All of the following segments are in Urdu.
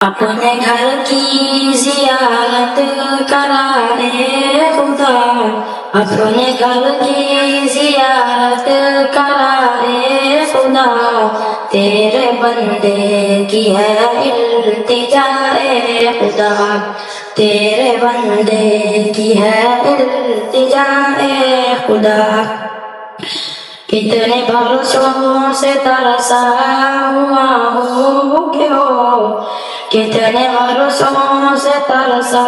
اپنے گھر کی زیارت کرائے خدا، اپنے گھر کی زیارت کرائے خدا، تیرے بندے کی ہے التجا اے خدا، تیرے بندے کی ہے التجا اے خدا۔ کتنے برسوں سے ترسا ہوا ہوں کہ ہو، کتنے برسوں سے ترسا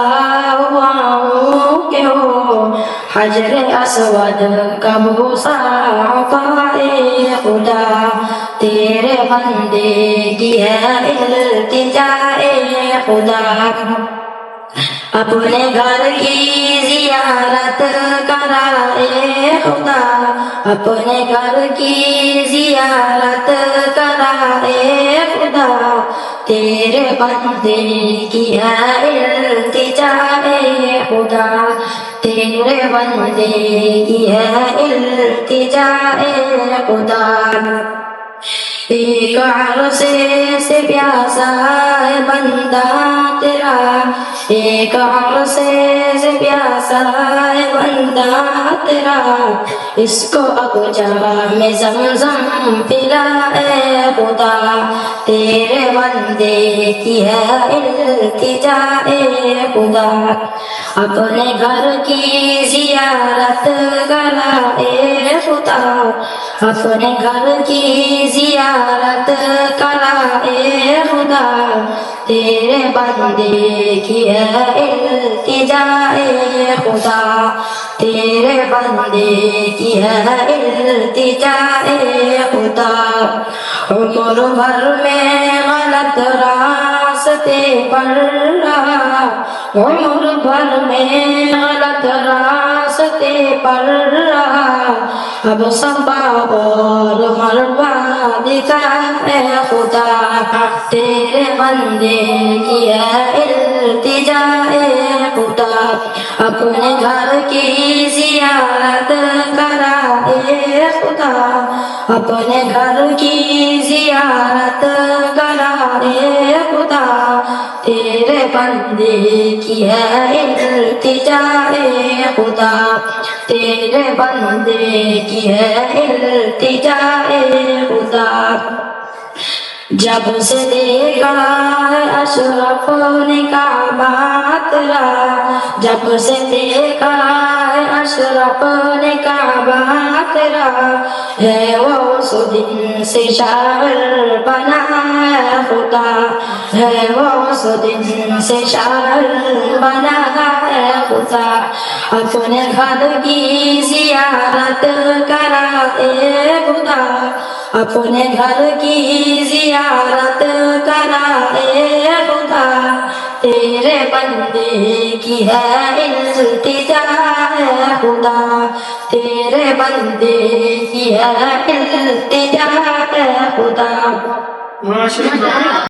ہوا ہوں کہ ہو، حجر اسود کا بوسہ پائے خدا، تیرے بندے کی ہے التجا اے خدا۔ اپنے گھر کی زیارت کرائے خدا، اپنے گھر کی زیارت کرائے خدا، تیرے بندے کی ہے التجا اے خدا، تیرے بندے کی ہے التجا اے خدا۔ ایک عرصے سے پیاسا ہے بندہ تیرا، ایک عرصے سے پیاسا ہے بندہ تیرا، اس کو اب جام زمزم پلا اے خدا، تیرے بندے کی ہے التجا اے خدا۔ اپنے گھر کی زیارت کرائے خدا، اپنے گھر کی زیارت کرائے خدا، تیرے بندے کی ہے التجا اے خدا، تیرے بندے کی ہے التجا اے خدا۔ عمر بھر میں غلط راستے پر رہا، عمر بھر میں غلط راستے پر رہا، اب صفا اور مروہ دکھا اے خدا، تیرے بندے کی ہے التجا اے خدا۔ اپنے گھر کی زیارت کرائے خدا، اپنے گھر کی زیارت کرائے خدا، تیرے بندے کی ہے التجا اے خدا، تیرے بندے کی ہے التجا اے خدا۔ جب سے دیکھا ہے اشرف نے کعبہ تیرا، جب سے دیکھا ہے اشرف نے کعبہ تیرا، ہے وہ اس دن سے شاعر بنا ہے خدا، ہے وہ اس دن سے شاعر بنا ہے خدا۔ اپنے گھر کی زیارت کرائے خدا، اپنے گھر کی زیارت کرائے خدا، تیرے بندے کی ہے التجا اے خدا، تیرے بندے کی ہے التجا اے خدا۔